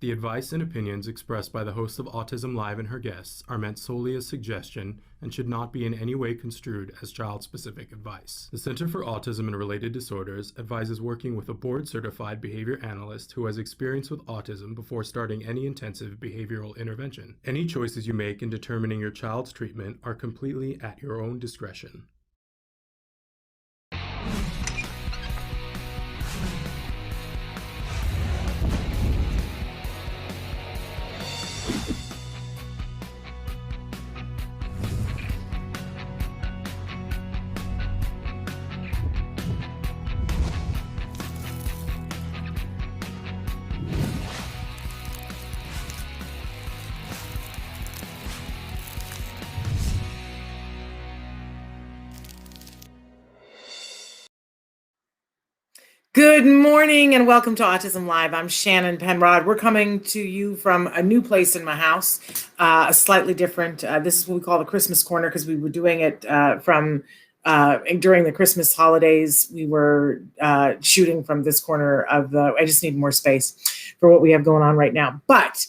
The advice and opinions expressed by the host of Autism Live and her guests are meant solely as suggestion and should not be in any way construed as child-specific advice. The Center for Autism and Related Disorders advises working with a board-certified behavior analyst who has experience with autism before starting any intensive behavioral intervention. Any choices you make in determining your child's treatment are completely at your own discretion. Good morning and welcome to Autism Live. I'm Shannon Penrod. We're coming to you from a new place in my house, a slightly different. This is what we call the Christmas corner because we were doing it from during the Christmas holidays. We were shooting from this corner of the. I just need more space for what we have going on right now, but.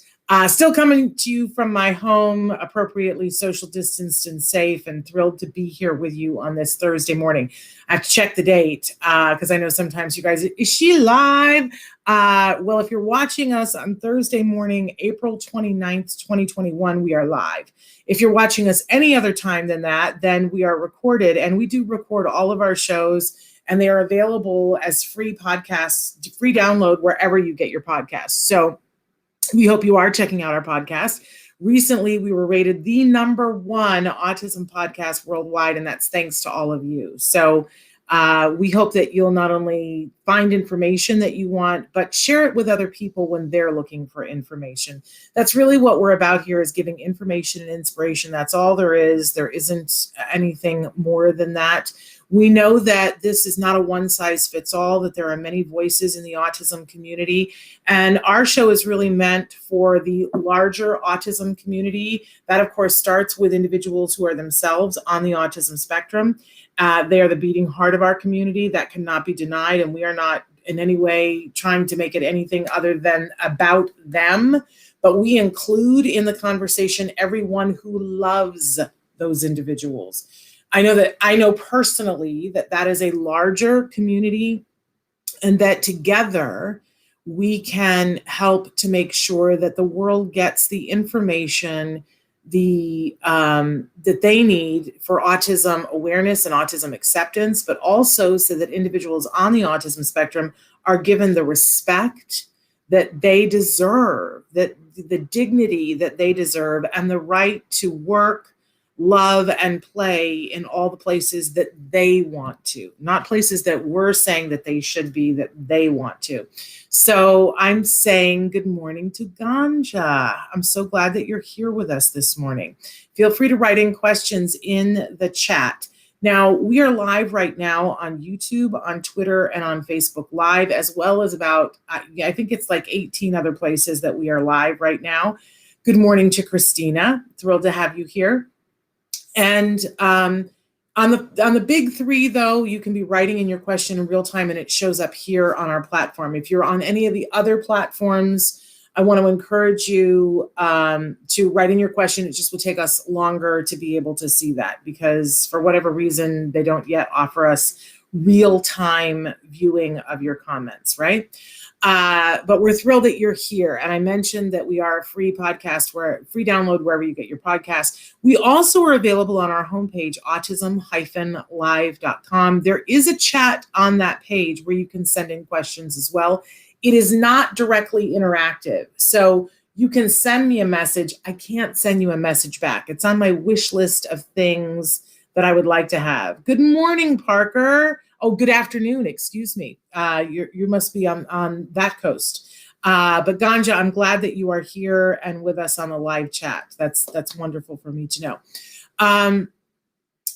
Still coming to you from my home, appropriately social distanced and safe, and thrilled to be here with you on this Thursday morning. I have to check the date because I know sometimes you guys, is she live? Well, if you're watching us on Thursday morning, April 29th, 2021, we are live. If you're watching us any other time than that, then we are recorded, and we do record all of our shows, and they are available as free podcasts, free download wherever you get your podcasts. So we hope you are checking out our podcast. Recently, we were rated the #1 autism podcast worldwide, and that's thanks to all of you. So we hope that you'll not only find information that you want, but share it with other people when they're looking for information. That's really what we're about here, is giving information and inspiration. That's all there is. There isn't anything more than that. We know that this is not a one-size-fits-all, that there are many voices in the autism community. And our show is really meant for the larger autism community. That, of course, starts with individuals who are themselves on the autism spectrum. They are the beating heart of our community. That cannot be denied. And we are not in any way trying to make it anything other than about them. But we include in the conversation everyone who loves those individuals. I know personally that is a larger community, and that together we can help to make sure that the world gets the information that they need for autism awareness and autism acceptance, but also so that individuals on the autism spectrum are given the respect that they deserve, that the dignity that they deserve, and the right to work, love, and play in all the places that they want to, not places that we're saying that they should be, that they want to. So I'm saying good morning to Ganja. I'm so glad that you're here with us this morning. Feel free to write in questions in the chat. Now, we are live right now on YouTube, on Twitter, and on Facebook Live, as well as about, I think it's like 18 other places that we are live right now. Good morning to Christina. Thrilled to have you here. And on the big three, though, you can be writing in your question in real time, and it shows up here on our platform. If you're on any of the other platforms, I want to encourage you to write in your question. It just will take us longer to be able to see that, because for whatever reason, they don't yet offer us real-time viewing of your comments, right? But we're thrilled that you're here. And I mentioned that we are a free podcast, free download wherever you get your podcast. We also are available on our homepage, autism-live.com. There is a chat on that page where you can send in questions as well. It is not directly interactive. So you can send me a message. I can't send you a message back. It's on my wish list of things that I would like to have. Good morning, Parker. Oh, good afternoon, excuse me. You must be on that coast. But Ganja, I'm glad that you are here and with us on the live chat. That's wonderful for me to know.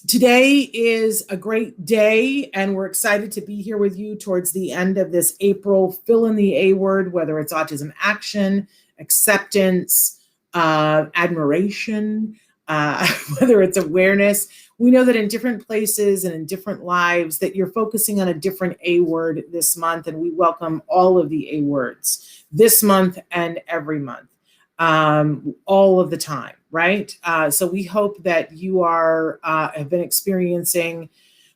Today is a great day, and we're excited to be here with you towards the end of this April fill in the A word, whether it's autism action, acceptance, admiration, whether it's awareness. We know that in different places and in different lives that you're focusing on a different A word this month, and we welcome all of the A words this month and every month, all of the time, right? So we hope that you have been experiencing.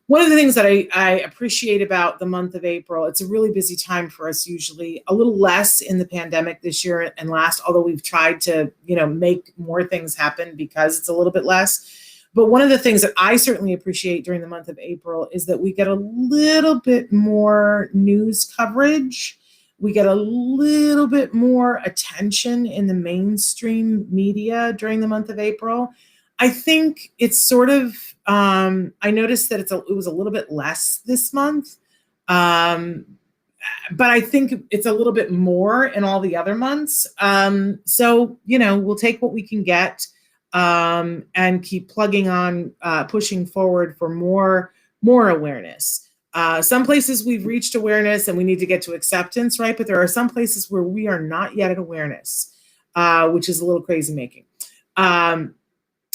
One of the things that I appreciate about the month of April, it's a really busy time for us usually, a little less in the pandemic this year and last, although we've tried to, make more things happen because it's a little bit less. But one of the things that I certainly appreciate during the month of April is that we get a little bit more news coverage. We get a little bit more attention in the mainstream media during the month of April. I think it's sort of, I noticed that it was a little bit less this month, but I think it's a little bit more in all the other months. So, we'll take what we can get and keep plugging on, pushing forward for more awareness. Some places we've reached awareness and we need to get to acceptance, right? But there are some places where we are not yet at awareness, which is a little crazy making.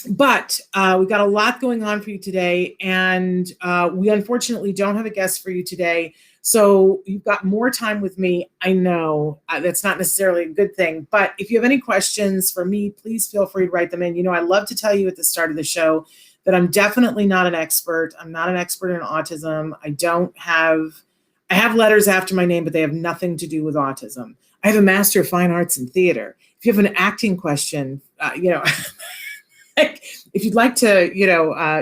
But we've got a lot going on for you today, and we unfortunately don't have a guest for you today. So you've got more time with me. I know that's not necessarily a good thing, but if you have any questions for me, please feel free to write them in. I love to tell you at the start of the show that I'm definitely not an expert. I'm not an expert in autism. I have letters after my name, but they have nothing to do with autism. I have a Master of Fine Arts in Theater. If you have an acting question, if you'd like to,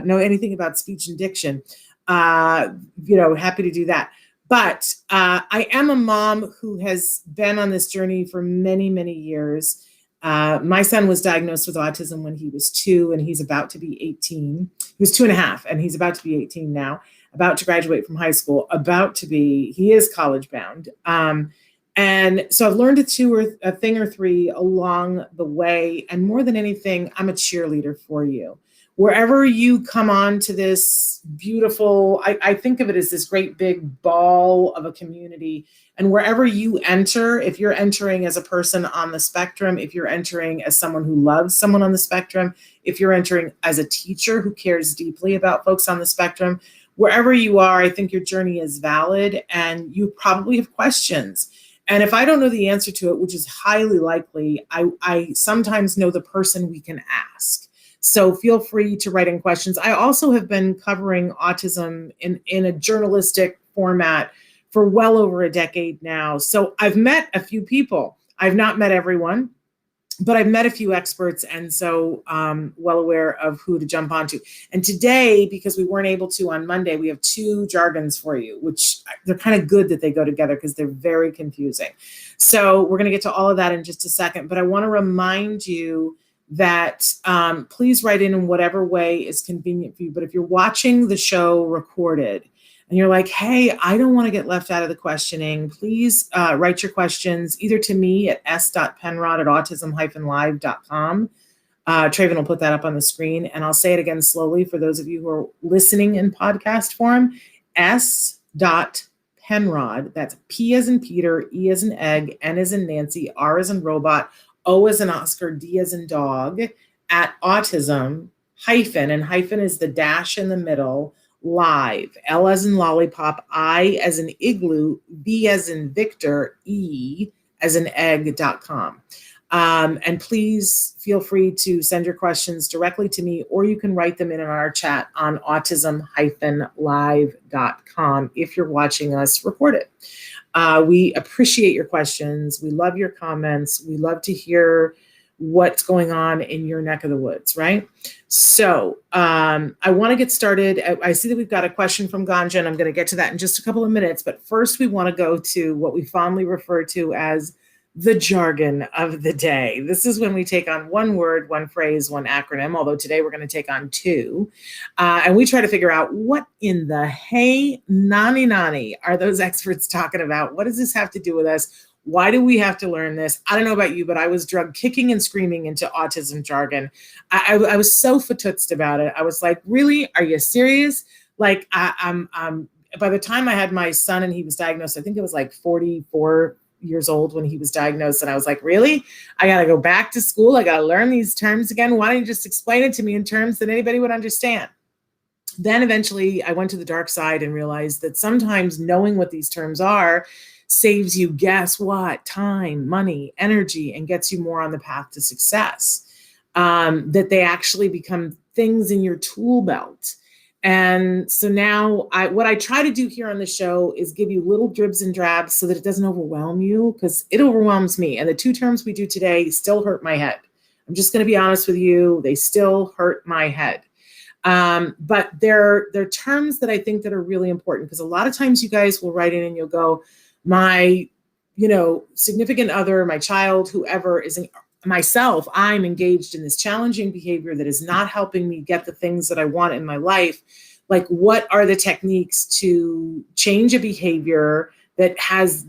know anything about speech and diction, happy to do that. But I am a mom who has been on this journey for many, many years. My son was diagnosed with autism when he was 2, and he's about to be 18. He was 2.5, and he's about to be 18 now, about to graduate from high school, he is college bound. And so I've learned a thing or three along the way. And more than anything, I'm a cheerleader for you. Wherever you come on to this beautiful, I think of it as this great big ball of a community. And wherever you enter, if you're entering as a person on the spectrum, if you're entering as someone who loves someone on the spectrum, if you're entering as a teacher who cares deeply about folks on the spectrum, wherever you are, I think your journey is valid and you probably have questions. And if I don't know the answer to it, which is highly likely, I sometimes know the person we can ask. So feel free to write in questions. I also have been covering autism in a journalistic format for well over a decade now. So I've met a few people. I've not met everyone, but I've met a few experts, and so well aware of who to jump onto. And today, because we weren't able to on Monday, we have 2 jargons for you, which they're kind of good that they go together because they're very confusing. So we're going to get to all of that in just a second, but I want to remind you that please write in whatever way is convenient for you. But if you're watching the show recorded and you're like, hey, I don't want to get left out of the questioning, please write your questions either to me at s.penrod@autism-live.com. Traven will put that up on the screen, and I'll say it again slowly for those of you who are listening in podcast form, s.penrod, that's P as in Peter, E as in egg, N as in Nancy, R as in robot, O as in Oscar, D as in dog, at autism hyphen, and hyphen is the dash in the middle, live, L as in lollipop, I as in igloo, V as in Victor, E as in egg.com. And please feel free to send your questions directly to me, or you can write them in our chat on autism-live.com if you're watching us record it. We appreciate your questions. We love your comments. We love to hear what's going on in your neck of the woods, right? So I want to get started. I see that we've got a question from Ganja, and I'm going to get to that in just a couple of minutes. But first, we want to go to what we fondly refer to as the jargon of the day. This is when we take on one word, one phrase, one acronym, although today we're going to take on 2. And we try to figure out what in the hey nani are those experts talking about? What does this have to do with us? Why do we have to learn this? I don't know about you, but I was drug kicking and screaming into autism jargon. I was so fatutzed about it. I was like, really? Are you serious? Like, I'm by the time I had my son and he was diagnosed, I think it was like 44 years old when he was diagnosed. And I was like, really? I got to go back to school. I got to learn these terms again. Why don't you just explain it to me in terms that anybody would understand? Then eventually I went to the dark side and realized that sometimes knowing what these terms are saves you, guess what? Time, money, energy, and gets you more on the path to success. That they actually become things in your tool belt. And so now what I try to do here on the show is give you little dribs and drabs so that it doesn't overwhelm you, because it overwhelms me. And the two terms we do today still hurt my head. I'm just going to be honest with you. They still hurt my head. But they're terms that I think that are really important, because a lot of times you guys will write in and you'll go, my, significant other, my child, whoever is myself, I'm engaged in this challenging behavior that is not helping me get the things that I want in my life. Like, what are the techniques to change a behavior that is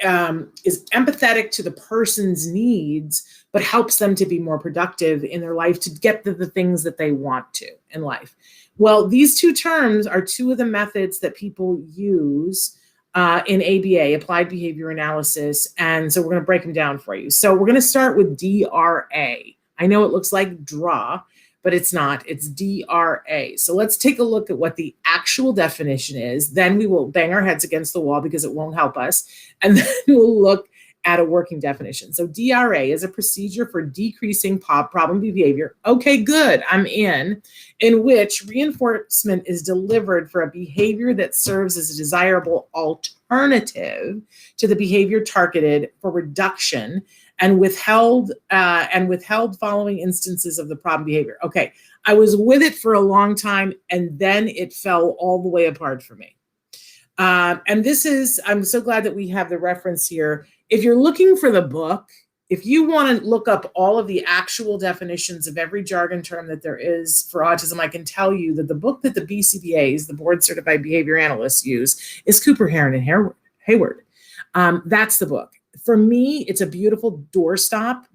empathetic to the person's needs, but helps them to be more productive in their life, to get the things that they want to in life? Well, these two terms are two of the methods that people use in ABA, Applied Behavior Analysis. And so we're going to break them down for you. So we're going to start with DRA. I know it looks like draw, but it's not. It's DRA. So let's take a look at what the actual definition is. Then we will bang our heads against the wall because it won't help us. And then we'll look at a working definition. So DRA is a procedure for decreasing problem behavior. Okay, good, I'm in which reinforcement is delivered for a behavior that serves as a desirable alternative to the behavior targeted for reduction and withheld following instances of the problem behavior. Okay, I was with it for a long time, and then it fell all the way apart for me. And I'm so glad that we have the reference here. If you're looking for the book, if you want to look up all of the actual definitions of every jargon term that there is for autism, I can tell you that the book that the BCBAs, the Board Certified Behavior Analysts, use is Cooper, Heron, and Hayward. That's the book. For me, it's a beautiful doorstop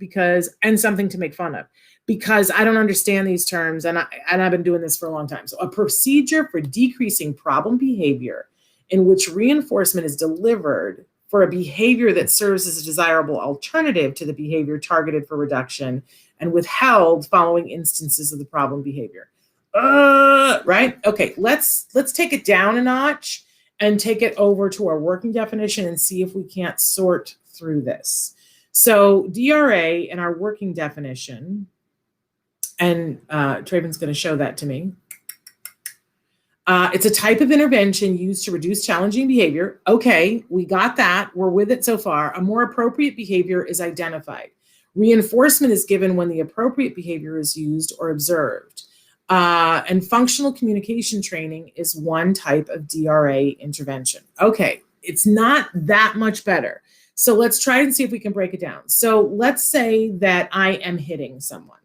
and something to make fun of, because I don't understand these terms, and I've been doing this for a long time. So a procedure for decreasing problem behavior in which reinforcement is delivered for a behavior that serves as a desirable alternative to the behavior targeted for reduction and withheld following instances of the problem behavior. Right? Okay, let's take it down a notch and take it over to our working definition and see if we can't sort through this. So DRA in our working definition, and Traven's going to show that to me. It's a type of intervention used to reduce challenging behavior. Okay, we got that. We're with it so far. A more appropriate behavior is identified. Reinforcement is given when the appropriate behavior is used or observed. And functional communication training is one type of DRA intervention. Okay, it's not that much better. So let's try and see if we can break it down. So let's say that I am hitting someone.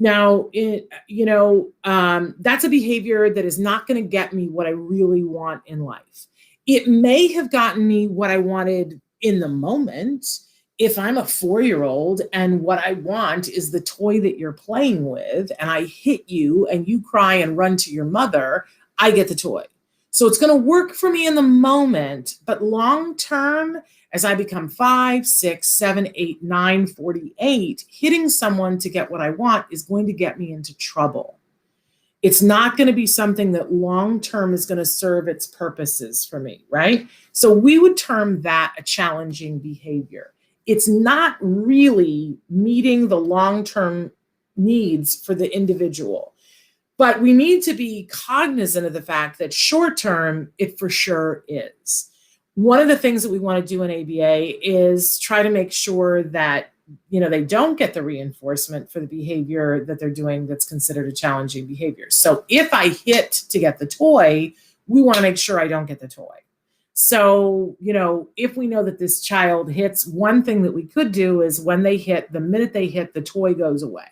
Now, that's a behavior that is not going to get me what I really want in life. It may have gotten me what I wanted in the moment. If I'm a 4-year-old and what I want is the toy that you're playing with, and I hit you and you cry and run to your mother, I get the toy. So it's going to work for me in the moment, but long term, as I become 5, 6, 7, 8, 9, 48, hitting someone to get what I want is going to get me into trouble. It's not going to be something that long-term is going to serve its purposes for me, right? So we would term that a challenging behavior. It's not really meeting the long-term needs for the individual. But we need to be cognizant of the fact that short-term, it for sure is. One of the things that we want to do in ABA is try to make sure that they don't get the reinforcement for the behavior that they're doing that's considered a challenging behavior. So if I hit to get the toy, we want to make sure I don't get the toy. So, if we know that this child hits, one thing that we could do is when they hit, the minute they hit, the toy goes away,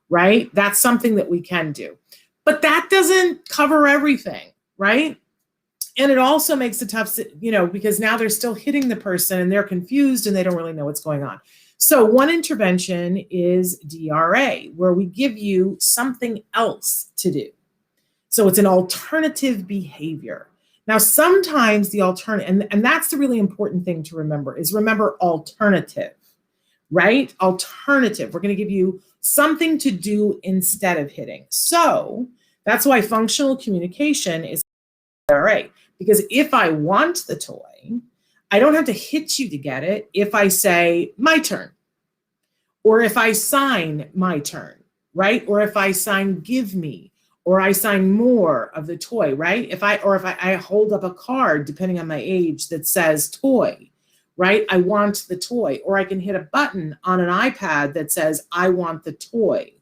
right? That's something that we can do. But that doesn't cover everything, right? And it also makes it tough, because now they're still hitting the person and they're confused and they don't really know what's going on. So one intervention is DRA, where we give you something else to do. So it's an alternative behavior. Now, sometimes the alternative, and that's the really important thing to remember, is remember alternative, right? Alternative. We're going to give you something to do instead of hitting. So that's why functional communication is DRA, because if I want the toy, I don't have to hit you to get it if I say my turn, or if I sign my turn, right? Or if I sign give me, or I sign more of the toy, right? If I hold up a card, depending on my age, that says toy, right? I want the toy. Or I can hit a button on an iPad that says I want the toy,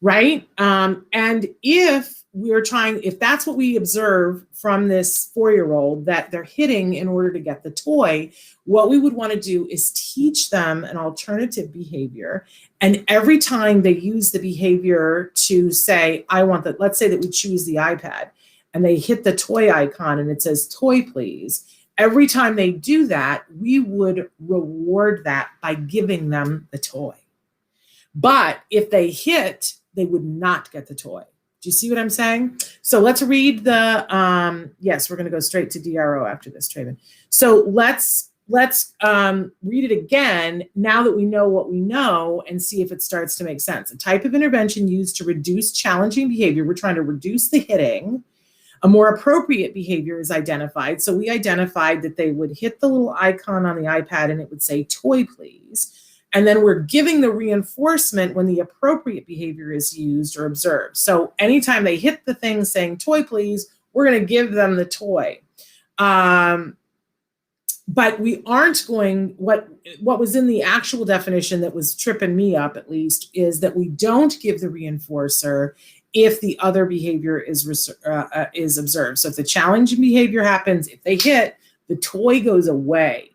right? And if that's what we observe from this 4-year-old, that they're hitting in order to get the toy, what we would want to do is teach them an alternative behavior. And every time they use the behavior to say, I want that, let's say that we choose the iPad and they hit the toy icon and it says toy, please. Every time they do that, we would reward that by giving them the toy. But if they hit, they would not get the toy. Do you see what I'm saying? So let's read the, yes, we're going to go straight to DRO after this, Traven. So let's read it again now that we know what we know and see if it starts to make sense. A type of intervention used to reduce challenging behavior. We're trying to reduce the hitting. A more appropriate behavior is identified. So we identified that they would hit the little icon on the iPad and it would say toy, please. And then we're giving the reinforcement when the appropriate behavior is used or observed. So anytime they hit the thing saying toy, please, we're going to give them the toy. But we aren't going, what was in the actual definition that was tripping me up, at least, is that we don't give the reinforcer if the other behavior is observed. So if the challenging behavior happens, if they hit, the toy goes away.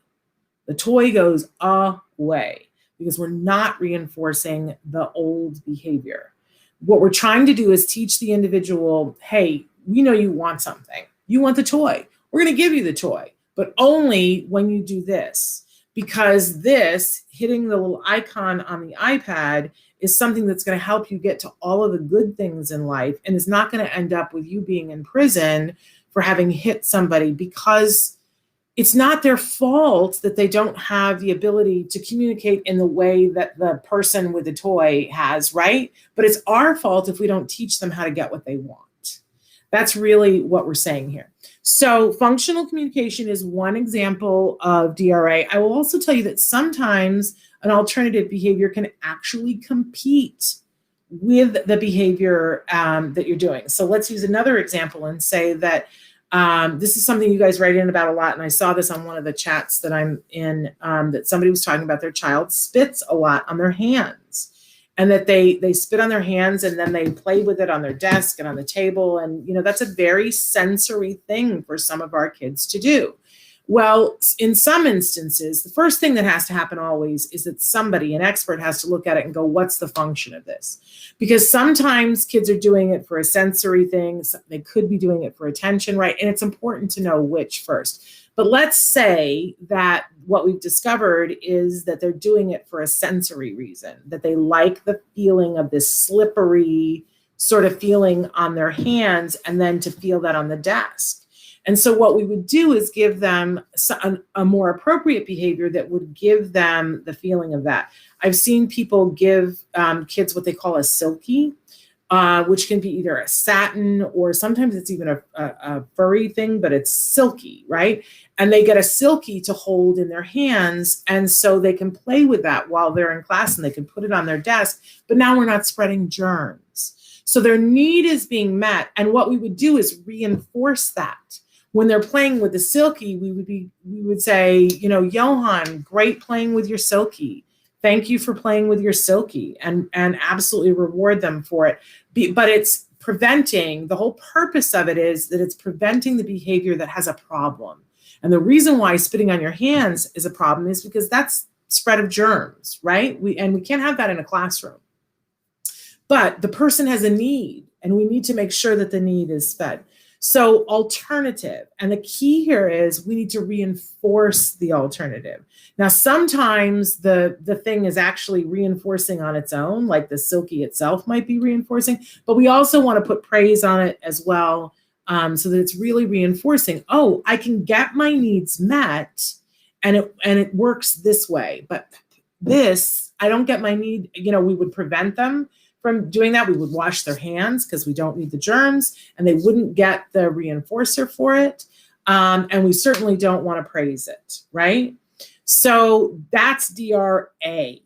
The toy goes away, because we're not reinforcing the old behavior. What we're trying to do is teach the individual, hey, we know you want something. You want the toy. We're going to give you the toy, but only when you do this, because this, hitting the little icon on the iPad, is something that's going to help you get to all of the good things in life and is not going to end up with you being in prison for having hit somebody, because it's not their fault that they don't have the ability to communicate in the way that the person with the toy has, right? But it's our fault if we don't teach them how to get what they want. That's really what we're saying here. So functional communication is one example of DRA. I will also tell you that sometimes an alternative behavior can actually compete with the behavior that you're doing. So let's use another example and say that this is something you guys write in about a lot, and I saw this on one of the chats that I'm in, that somebody was talking about their child spits a lot on their hands, and that they spit on their hands and then they play with it on their desk and on the table. And, that's a very sensory thing for some of our kids to do. Well, in some instances, the first thing that has to happen always is that somebody, an expert, has to look at it and go, what's the function of this? Because sometimes kids are doing it for a sensory thing. They could be doing it for attention, right? And it's important to know which first. But let's say that what we've discovered is that they're doing it for a sensory reason, that they like the feeling of this slippery sort of feeling on their hands and then to feel that on the desk. And so what we would do is give them a more appropriate behavior that would give them the feeling of that. I've seen people give kids what they call a silky, which can be either a satin or sometimes it's even a furry thing, but it's silky, right? And they get a silky to hold in their hands. And so they can play with that while they're in class and they can put it on their desk. But now we're not spreading germs. So their need is being met. And what we would do is reinforce that. When they're playing with the silky, we would say, Johan, great playing with your silky. Thank you for playing with your silky, and absolutely reward them for it. But it's preventing, the whole purpose of it is that it's preventing the behavior that has a problem. And the reason why spitting on your hands is a problem is because that's spread of germs, right? We can't have that in a classroom. But the person has a need, and we need to make sure that the need is fed. So alternative, and the key here is we need to reinforce the alternative. Now, sometimes the thing is actually reinforcing on its own, like the silky itself might be reinforcing, but we also want to put praise on it as well, so that it's really reinforcing. Oh, I can get my needs met, and it works this way, but this, I don't get my need, we would prevent them from doing that. We would wash their hands because we don't need the germs, and they wouldn't get the reinforcer for it. And we certainly don't want to praise it, right? So that's DRA.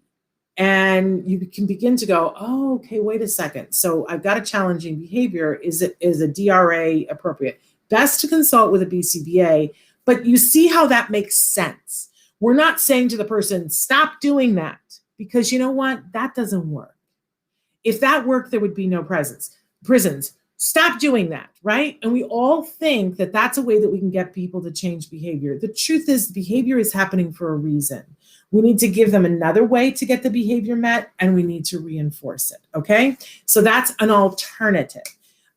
And you can begin to go, oh, okay, wait a second. So I've got a challenging behavior. Is a DRA appropriate? Best to consult with a BCBA, but you see how that makes sense. We're not saying to the person, stop doing that, because you know what? That doesn't work. If that worked, there would be no prisons. Stop doing that, right? And we all think that that's a way that we can get people to change behavior. The truth is, behavior is happening for a reason. We need to give them another way to get the behavior met, and we need to reinforce it, okay? So that's an alternative.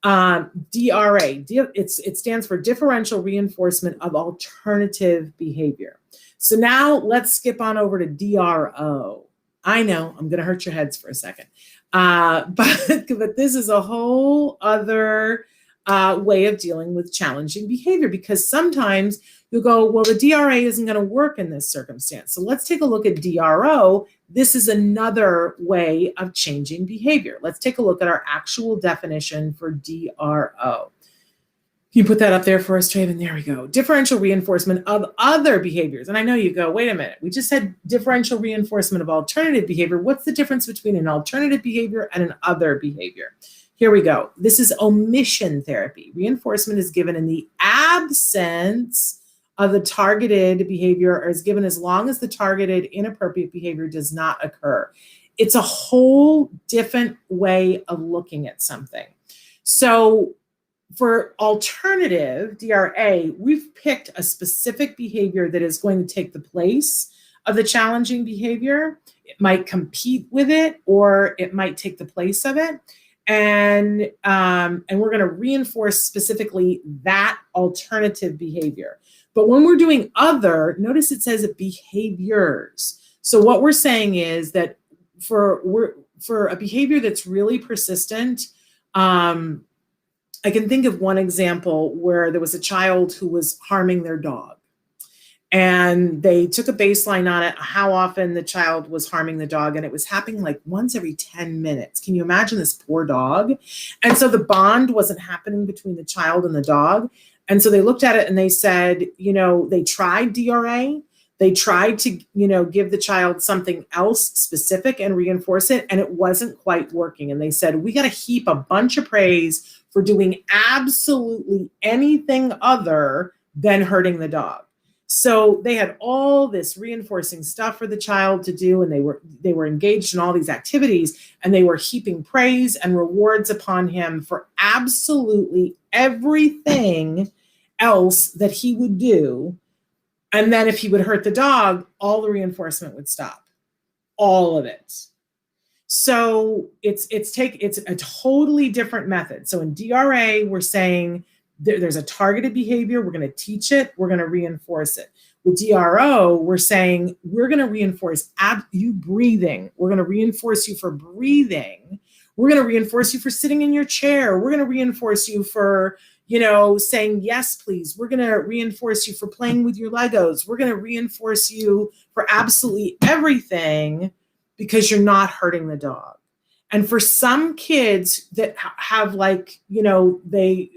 DRA, it stands for Differential Reinforcement of Alternative Behavior. So now let's skip on over to DRO. I know, I'm gonna hurt your heads for a second. But this is a whole other way of dealing with challenging behavior, because sometimes you'll go, well, the DRA isn't going to work in this circumstance. So let's take a look at DRO. This is another way of changing behavior. Let's take a look at our actual definition for DRO. Can you put that up there for us, Traven? There we go. Differential reinforcement of other behaviors. And I know you go, wait a minute, we just had differential reinforcement of alternative behavior. What's the difference between an alternative behavior and an other behavior? Here we go. This is omission therapy. Reinforcement is given in the absence of the targeted behavior, or is given as long as the targeted inappropriate behavior does not occur. It's a whole different way of looking at something. So for alternative DRA, we've picked a specific behavior that is going to take the place of the challenging behavior. It might compete with it, or it might take the place of it. And we're going to reinforce specifically that alternative behavior. But when we're doing other, notice it says behaviors. So what we're saying is that for a behavior that's really persistent, I can think of one example where there was a child who was harming their dog, and they took a baseline on it, how often the child was harming the dog. And it was happening like once every 10 minutes. Can you imagine this poor dog? And so the bond wasn't happening between the child and the dog. And so they looked at it and they said, they tried DRA. They tried to, give the child something else specific and reinforce it, and it wasn't quite working. And they said, we got to heap a bunch of praise for doing absolutely anything other than hurting the dog. So they had all this reinforcing stuff for the child to do, and they were engaged in all these activities, and they were heaping praise and rewards upon him for absolutely everything else that he would do. And then if he would hurt the dog, all the reinforcement would stop, all of it. So it's a totally different method. So in DRA, we're saying there's a targeted behavior. We're going to teach it. We're going to reinforce it. With DRO, we're saying we're going to reinforce you breathing. We're going to reinforce you for breathing. We're going to reinforce you for sitting in your chair. We're going to reinforce you for, saying yes, please. We're going to reinforce you for playing with your Legos. We're going to reinforce you for absolutely everything, because you're not hurting the dog. And for some kids that have they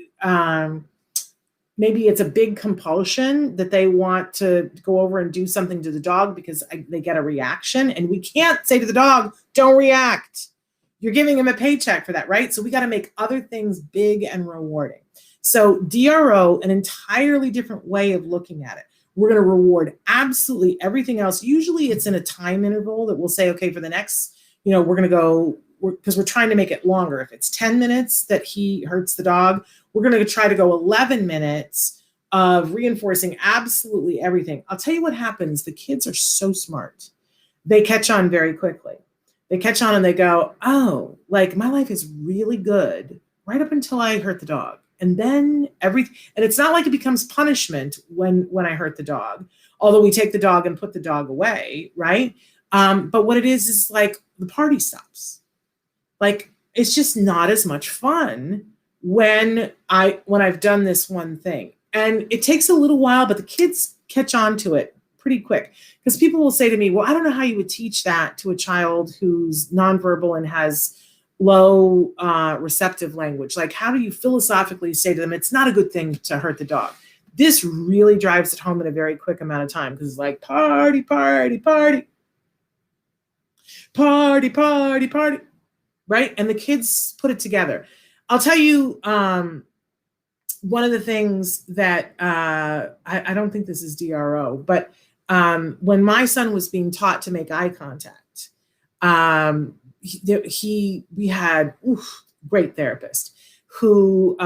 maybe it's a big compulsion that they want to go over and do something to the dog because they get a reaction. And we can't say to the dog, don't react. You're giving him a paycheck for that, right? So we got to make other things big and rewarding. So DRO, an entirely different way of looking at it. We're going to reward absolutely everything else. Usually it's in a time interval that we'll say, okay, for the next, we're going to go, because we're trying to make it longer. If it's 10 minutes that he hurts the dog, we're going to try to go 11 minutes of reinforcing absolutely everything. I'll tell you what happens. The kids are so smart. They catch on very quickly. They catch on and they go, oh, like my life is really good right up until I hurt the dog. And then and it's not like it becomes punishment when I hurt the dog, although we take the dog and put the dog away, right? But what it is like the party stops. Like, it's just not as much fun when I've done this one thing. And it takes a little while, but the kids catch on to it pretty quick. Because people will say to me, well, I don't know how you would teach that to a child who's nonverbal and has low receptive language. Like, how do you philosophically say to them, it's not a good thing to hurt the dog? This really drives it home in a very quick amount of time, because it's like party, party, party, party, party, party, right? And the kids put it together. I'll tell you, one of the things that I don't think this is DRO, but when my son was being taught to make eye contact, we had great therapist who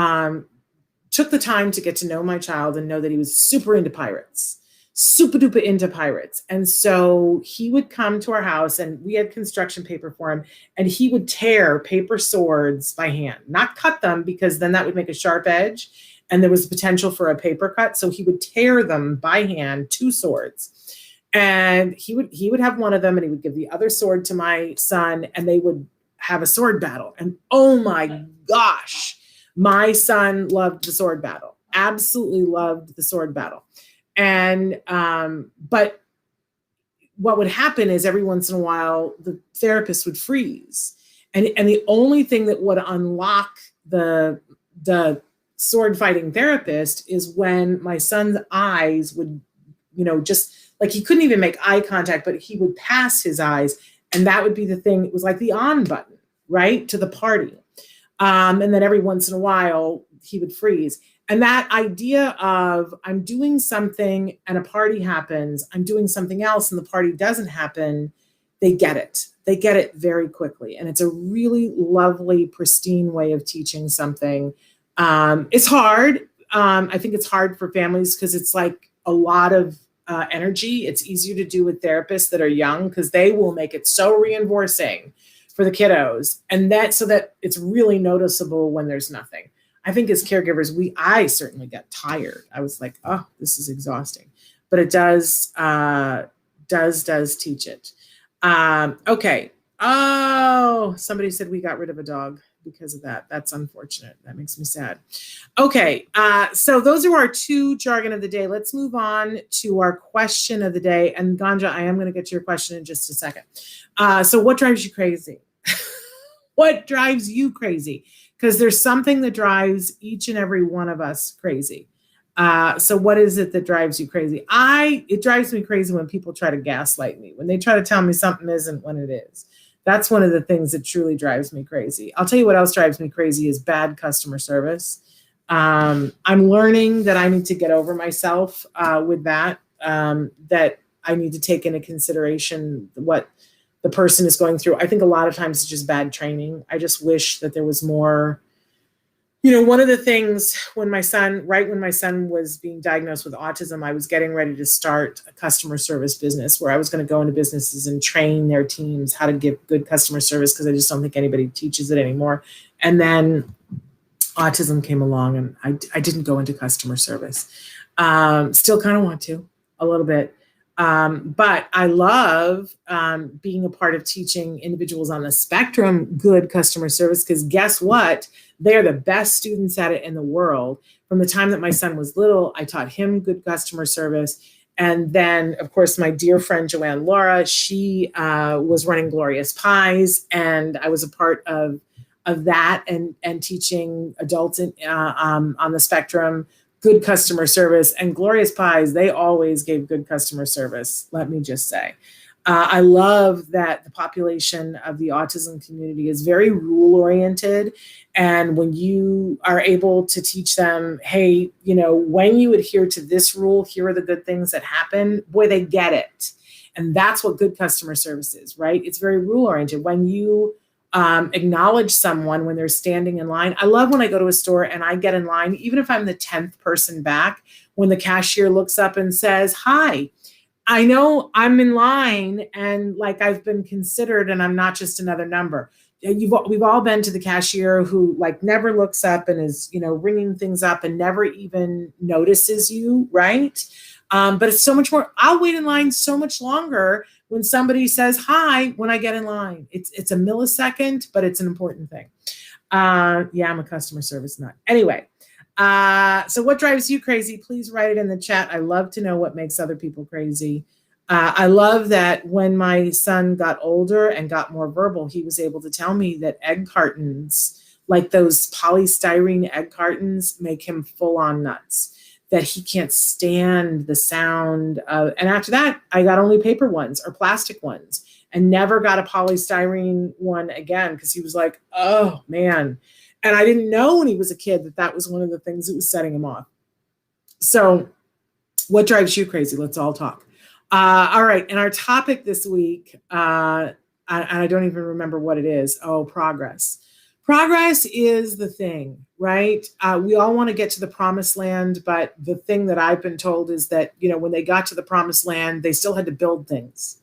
took the time to get to know my child and know that he was super into pirates, super duper into pirates. And so he would come to our house, and we had construction paper for him, and he would tear paper swords by hand, not cut them, because then that would make a sharp edge and there was potential for a paper cut. So he would tear them by hand, 2 swords. And he would have one of them, and he would give the other sword to my son, and they would have a sword battle. And oh my gosh, my son loved the sword battle, absolutely loved the sword battle. And but what would happen is every once in a while, the therapist would freeze. And the only thing that would unlock the sword fighting therapist is when my son's eyes would, just like, he couldn't even make eye contact, but he would pass his eyes. And that would be the thing. It was like the on button, right, to the party. And then every once in a while, he would freeze. And that idea of, I'm doing something and a party happens, I'm doing something else and the party doesn't happen, they get it. They get it very quickly. And it's a really lovely, pristine way of teaching something. It's hard. I think it's hard for families because it's like a lot of energy. It's easier to do with therapists that are young, because they will make it so reinforcing for the kiddos, and so that it's really noticeable when there's nothing. I think as caregivers, I certainly got tired. I was like, oh, this is exhausting, but it does teach it. Okay. Oh, somebody said we got rid of a dog because of that. That's unfortunate. That makes me sad. Okay. So those are our 2 jargon of the day. Let's move on to our question of the day. And Ganja, I am going to get to your question in just a second. So what drives you crazy? What drives you crazy? Because there's something that drives each and every one of us crazy. So what is it that drives you crazy? It drives me crazy when people try to gaslight me, when they try to tell me something isn't when it is. That's one of the things that truly drives me crazy. I'll tell you what else drives me crazy is bad customer service. I'm learning that I need to get over myself with that, that I need to take into consideration what the person is going through. I think a lot of times it's just bad training. I just wish that there was more. One of the things when my son was being diagnosed with autism, I was getting ready to start a customer service business where I was going to go into businesses and train their teams how to give good customer service, because I just don't think anybody teaches it anymore. And then autism came along, and I didn't go into customer service. Still kind of want to a little bit. But I love being a part of teaching individuals on the spectrum good customer service, because guess what? They're the best students at it in the world. From the time that my son was little, I taught him good customer service. And then, of course, my dear friend, Joanne Laura, she was running Glorious Pies, and I was a part of that and teaching adults on the spectrum good customer service. And Glorious Pies, they always gave good customer service, let me just say. I love that the population of the autism community is very rule-oriented. And when you are able to teach them, hey, when you adhere to this rule, here are the good things that happen, boy, they get it. And that's what good customer service is, right? It's very rule-oriented. When you acknowledge someone when they're standing in line. I love when I go to a store and I get in line, even if I'm the 10th person back, when the cashier looks up and says, hi, I know I'm in line and like I've been considered and I'm not just another number. we've all been to the cashier who like never looks up and is, ringing things up and never even notices you, right? But it's so much more. I'll wait in line so much longer when somebody says hi when I get in line. It's a millisecond, but it's an important thing. Yeah, I'm a customer service nut. Anyway, so what drives you crazy? Please write it in the chat. I love to know what makes other people crazy. I love that when my son got older and got more verbal, he was able to tell me that egg cartons, like those polystyrene egg cartons, make him full on nuts, that he can't stand the sound of, and after that, I got only paper ones or plastic ones and never got a polystyrene one again because he was like, oh man. And I didn't know when he was a kid that was one of the things that was setting him off. So what drives you crazy? Let's all talk. All right. And our topic this week, and I don't even remember what it is. Oh, progress. Progress is the thing, right? We all want to get to the promised land, but the thing that I've been told is that, when they got to the promised land, they still had to build things.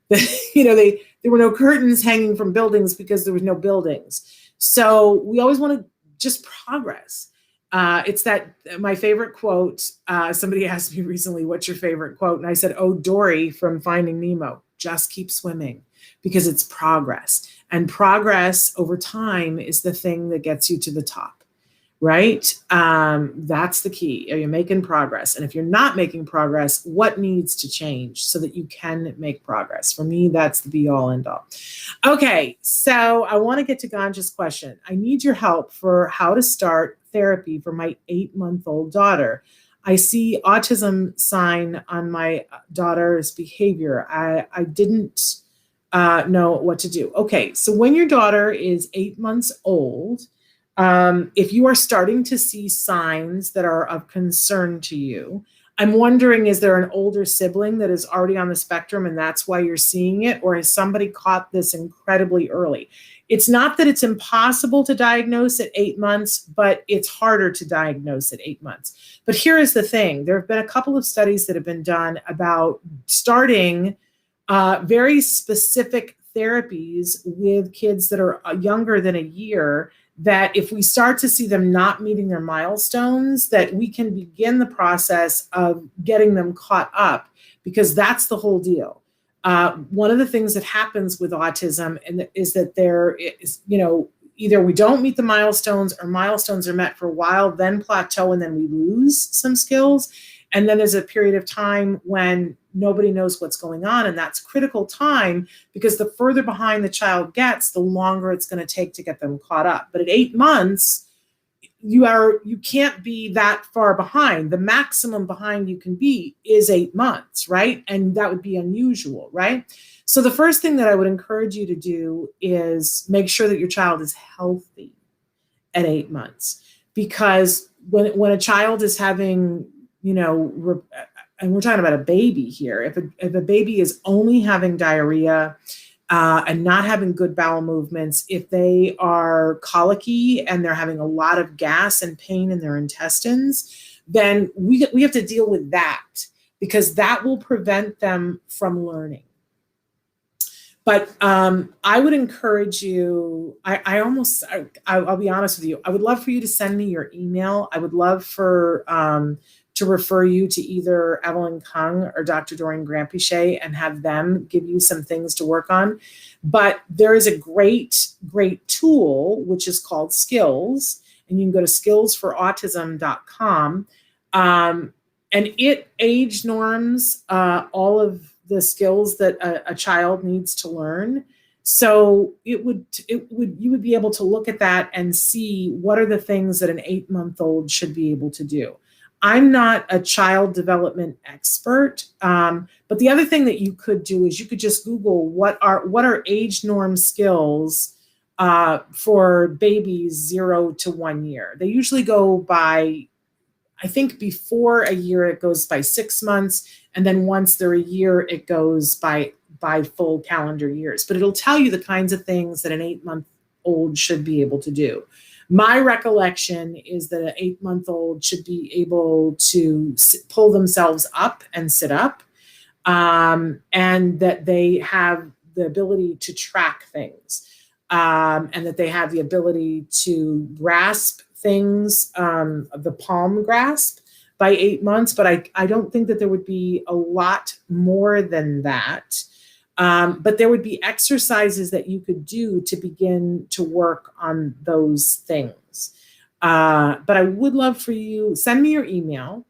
There were no curtains hanging from buildings because there was no buildings. So we always want to just progress. It's that my favorite quote. Somebody asked me recently, what's your favorite quote? And I said, oh, Dory from Finding Nemo, just keep swimming, because it's progress. And progress over time is the thing that gets you to the top, right? That's the key. Are you making progress? And if you're not making progress, what needs to change so that you can make progress? For me, that's the be all end all. Okay, so I want to get to Ganja's question. I need your help for how to start therapy for my 8-month-old daughter. I see autism sign on my daughter's behavior. I didn't know what to do. Okay, so when your daughter is 8 months old, if you are starting to see signs that are of concern to you, I'm wondering, is there an older sibling that is already on the spectrum and that's why you're seeing it? Or has somebody caught this incredibly early? It's not that it's impossible to diagnose at 8 months, but it's harder to diagnose at 8 months. But here is the thing. There have been a couple of studies that have been done about starting very specific therapies with kids that are younger than a year, that if we start to see them not meeting their milestones, that we can begin the process of getting them caught up, because that's the whole deal. One of the things that happens with autism is that there is, either we don't meet the milestones or milestones are met for a while, then plateau, and then we lose some skills. And then there's a period of time when nobody knows what's going on. And that's critical time, because the further behind the child gets, the longer it's going to take to get them caught up. But at 8 months, you can't be that far behind. The maximum behind you can be is 8 months, right? And that would be unusual, right? So the first thing that I would encourage you to do is make sure that your child is healthy at 8 months. Because when a child is having, and we're talking about a baby here, if a baby is only having diarrhea and not having good bowel movements, if they are colicky and they're having a lot of gas and pain in their intestines, then we have to deal with that, because that will prevent them from learning. But I would encourage you, I'll be honest with you, I would love for you to send me your email. I would love to refer you to either Evelyn Kung or Dr. Doreen Granpeesheh and have them give you some things to work on. But there is a great tool, which is called Skills, and you can go to skillsforautism.com, and it age norms all of the skills that a child needs to learn. So you would be able to look at that and see what are the things that an 8-month-old should be able to do. I'm not a child development expert, but the other thing that you could do is you could just Google what are age norm skills for babies 0 to 1 year. They usually go by, I think before a year it goes by 6 months, and then once they're a year it goes by full calendar years. But it'll tell you the kinds of things that an 8-month-old should be able to do. My recollection is that an 8-month-old should be able to pull themselves up and sit up, and that they have the ability to track things. and that they have the ability to grasp things, the palm grasp by 8 months. But I don't think that there would be a lot more than that. But there would be exercises that you could do to begin to work on those things. But I would love for you, send me your email,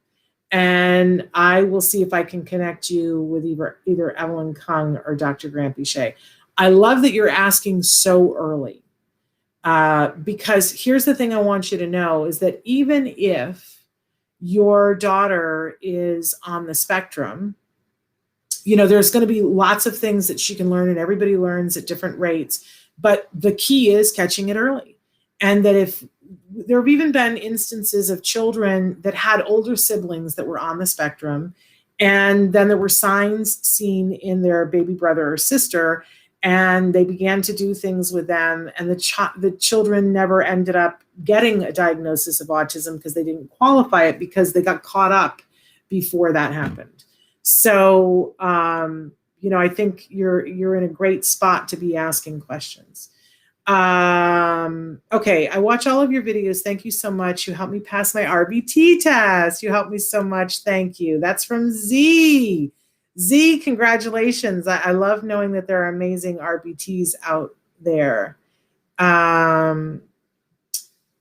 and I will see if I can connect you with either Evelyn Kung or Dr. Grant Bichet. I love that you're asking so early, because here's the thing I want you to know is that even if your daughter is on the spectrum, there's going to be lots of things that she can learn, and everybody learns at different rates. But the key is catching it early. And that if there have even been instances of children that had older siblings that were on the spectrum, and then there were signs seen in their baby brother or sister, and they began to do things with them, and the children never ended up getting a diagnosis of autism because they didn't qualify it, because they got caught up before that happened. So, I think you're in a great spot to be asking questions. Okay, I watch all of your videos. Thank you so much. You helped me pass my RBT test. You helped me so much. Thank you. That's from Z. Z, congratulations. I love knowing that there are amazing RBTs out there.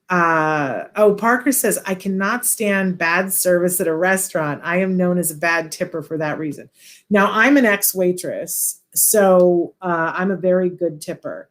Parker says, I cannot stand bad service at a restaurant. I am known as a bad tipper for that reason. Now, I'm an ex-waitress, so I'm a very good tipper.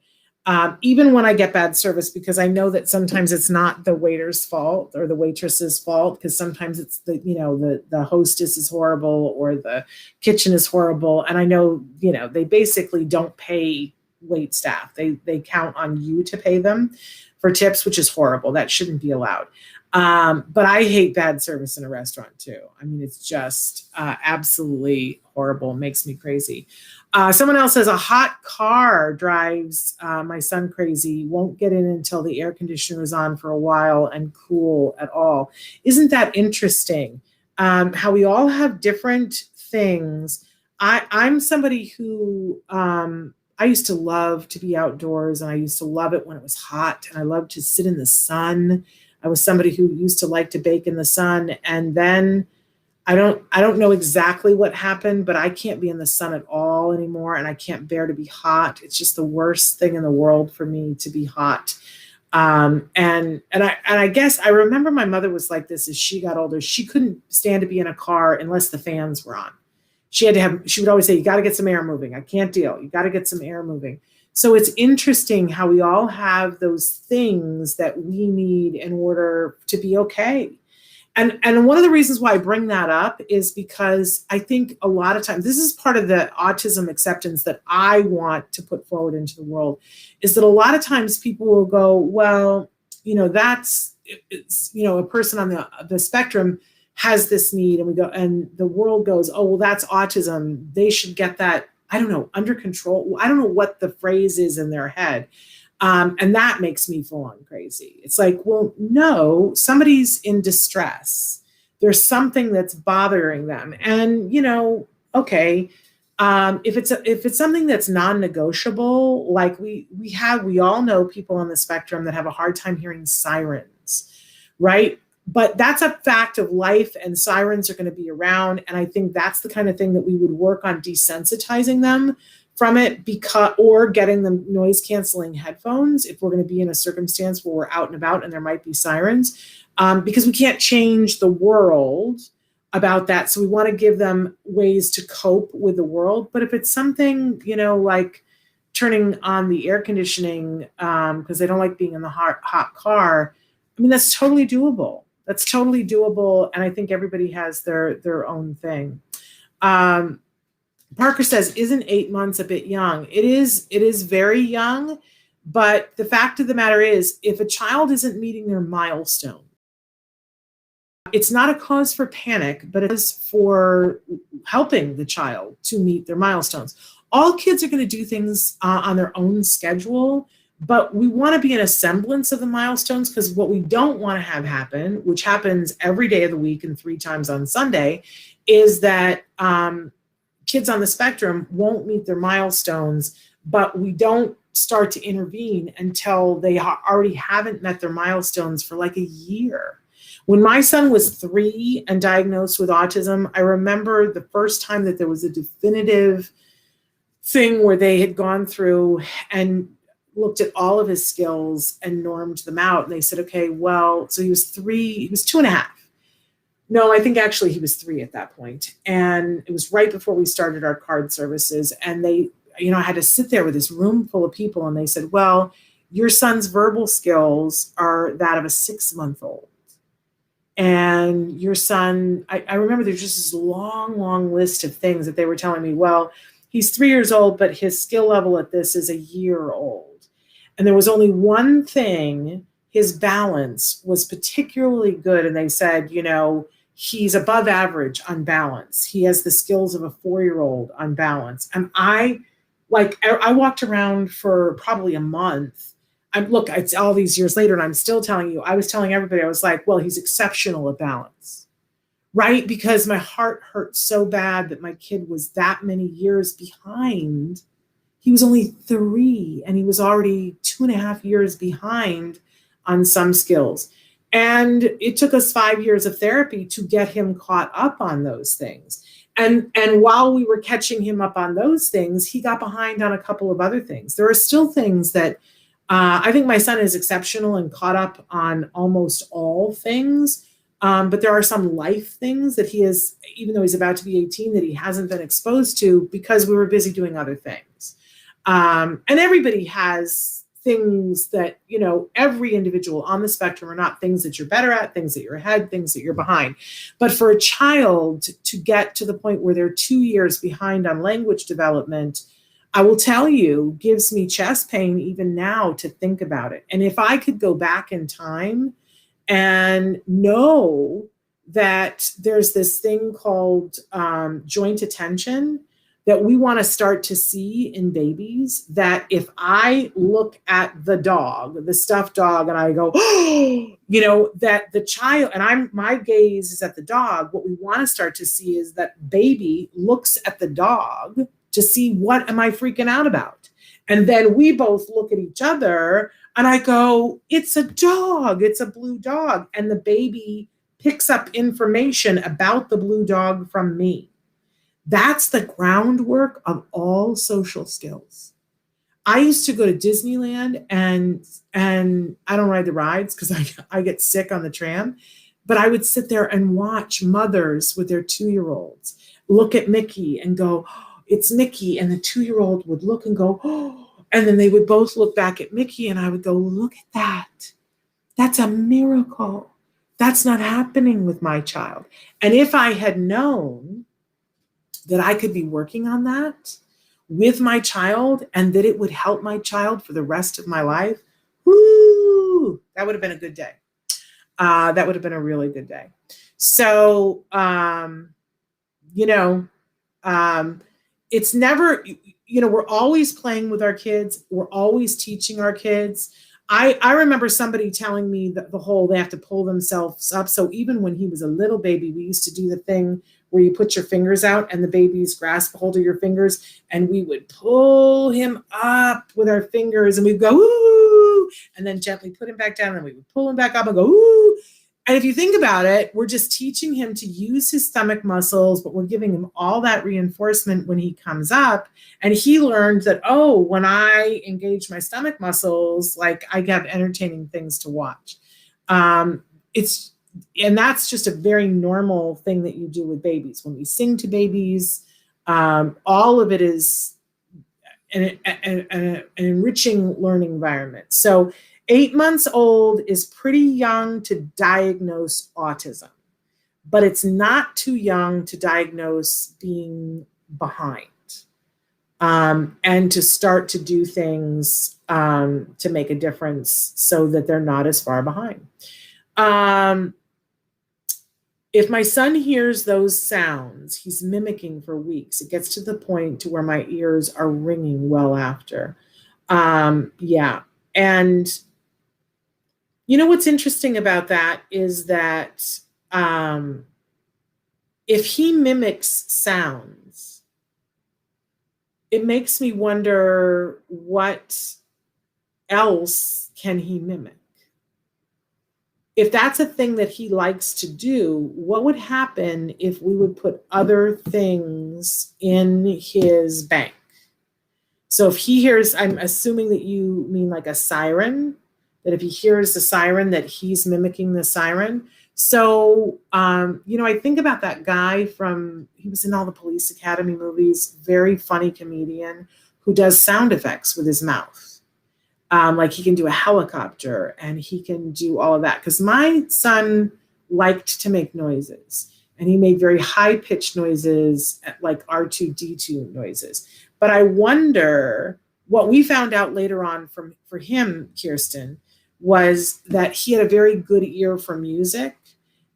Even when I get bad service, because I know that sometimes it's not the waiter's fault or the waitress's fault, because sometimes it's the hostess is horrible or the kitchen is horrible. And I know, they basically don't pay wait staff. They count on you to pay them for tips, which is horrible. That shouldn't be allowed. But I hate bad service in a restaurant too. I mean, it's just absolutely horrible. It makes me crazy. Someone else says, a hot car drives my son crazy. Won't get in until the air conditioner is on for a while and cool at all. Isn't that interesting? How we all have different things. I'm somebody who, I used to love to be outdoors, and I used to love it when it was hot, and I loved to sit in the sun. I was somebody who used to like to bake in the sun. And then I don't know exactly what happened, but I can't be in the sun at all anymore, and I can't bear to be hot. It's just the worst thing in the world for me to be hot. And I guess I remember my mother was like this as she got older. She couldn't stand to be in a car unless the fans were on. She would always say, you got to get some air moving. I can't deal. You got to get some air moving. So it's interesting how we all have those things that we need in order to be okay. And one of the reasons why I bring that up is because I think a lot of times, this is part of the autism acceptance that I want to put forward into the world, is that a lot of times people will go, well, it's a person on the spectrum has this need, and we go, and the world goes, oh, well, that's autism. They should get that, I don't know, under control. I don't know what the phrase is in their head. And that makes me full on crazy. It's like, well, no, somebody's in distress. There's something that's bothering them. And, okay, if it's something that's non-negotiable, like we all know people on the spectrum that have a hard time hearing sirens, right? But that's a fact of life, and sirens are going to be around. And I think that's the kind of thing that we would work on desensitizing them from it, or getting them noise canceling headphones if we're going to be in a circumstance where we're out and about and there might be sirens, because we can't change the world about that. So we want to give them ways to cope with the world. But if it's something, like turning on the air conditioning because they don't like being in the hot car, I mean, that's totally doable. That's totally doable. And I think everybody has their own thing. Parker says, isn't 8 months a bit young? It is very young. But the fact of the matter is, if a child isn't meeting their milestone, it's not a cause for panic, but it is for helping the child to meet their milestones. All kids are going to do things on their own schedule. But we want to be in a semblance of the milestones, because what we don't want to have happen, which happens every day of the week and 3 times on Sunday, is that kids on the spectrum won't meet their milestones, but we don't start to intervene until they already haven't met their milestones for like a year. When my son was 3 and diagnosed with autism, I remember the first time that there was a definitive thing where they had gone through and looked at all of his skills and normed them out. And they said, okay, well, so he was 3, he was 2.5. No, I think actually he was 3 at that point. And it was right before we started our card services. And they, I had to sit there with this room full of people. And they said, well, your son's verbal skills are that of a 6-month-old. And your son, I remember there's just this long list of things that they were telling me. Well, he's 3 years old, but his skill level at this is a year old. And there was only one thing, his balance was particularly good. And they said, he's above average on balance. He has the skills of a 4-year-old on balance. And I walked around for probably a month. Look, it's all these years later, and I'm still telling you, I was telling everybody, I was like, well, he's exceptional at balance, right? Because my heart hurt so bad that my kid was that many years behind. He was only 3, and he was already 2.5 years behind on some skills. And it took us 5 years of therapy to get him caught up on those things. And while we were catching him up on those things, he got behind on a couple of other things. There are still things that I think my son is exceptional and caught up on almost all things. But there are some life things that he is, even though he's about to be 18, that he hasn't been exposed to because we were busy doing other things. And everybody has things that, every individual on the spectrum are not things that you're better at, things that you're ahead, things that you're behind. But for a child to get to the point where they're 2 years behind on language development, I will tell you, gives me chest pain even now to think about it. And if I could go back in time and know that there's this thing called joint attention that we want to start to see in babies, that if I look at the dog, the stuffed dog, and I go, that the child, and my gaze is at the dog, what we want to start to see is that baby looks at the dog to see, what am I freaking out about? And then we both look at each other and I go, it's a dog, it's a blue dog. And the baby picks up information about the blue dog from me. That's the groundwork of all social skills. I used to go to Disneyland and I don't ride the rides because I get sick on the tram, but I would sit there and watch mothers with their 2-year-olds look at Mickey and go, oh, it's Mickey. And the 2-year-old would look and go, oh, and then they would both look back at Mickey and I would go, look at that. That's a miracle. That's not happening with my child. And if I had known that I could be working on that with my child and that it would help my child for the rest of my life, whoo, that would have been a good day. That would have been a really good day. So, it's never, we're always playing with our kids. We're always teaching our kids. I remember somebody telling me that they have to pull themselves up. So even when he was a little baby, we used to do the thing where you put your fingers out and the baby's grasp a hold of your fingers, and we would pull him up with our fingers and we'd go, ooh, and then gently put him back down and we would pull him back up and go, ooh. And if you think about it, we're just teaching him to use his stomach muscles, but we're giving him all that reinforcement when he comes up. And he learned that, oh, when I engage my stomach muscles, like I get entertaining things to watch. And that's just a very normal thing that you do with babies. When we sing to babies, all of it is an enriching learning environment. So 8 months old is pretty young to diagnose autism, but it's not too young to diagnose being behind, and to start to do things to make a difference so that they're not as far behind. If my son hears those sounds, he's mimicking for weeks. It gets to the point to where my ears are ringing well after. Yeah. And what's interesting about that is that if he mimics sounds, it makes me wonder what else can he mimic? If that's a thing that he likes to do, what would happen if we would put other things in his bank? So if he hears, I'm assuming that you mean like a siren, that if he hears the siren, that he's mimicking the siren. So, I think about that guy he was in all the Police Academy movies, very funny comedian who does sound effects with his mouth. Like he can do a helicopter and he can do all of that. Because my son liked to make noises and he made very high pitched noises like R2D2 noises. But I wonder what we found out later on for him, Kirsten, was that he had a very good ear for music.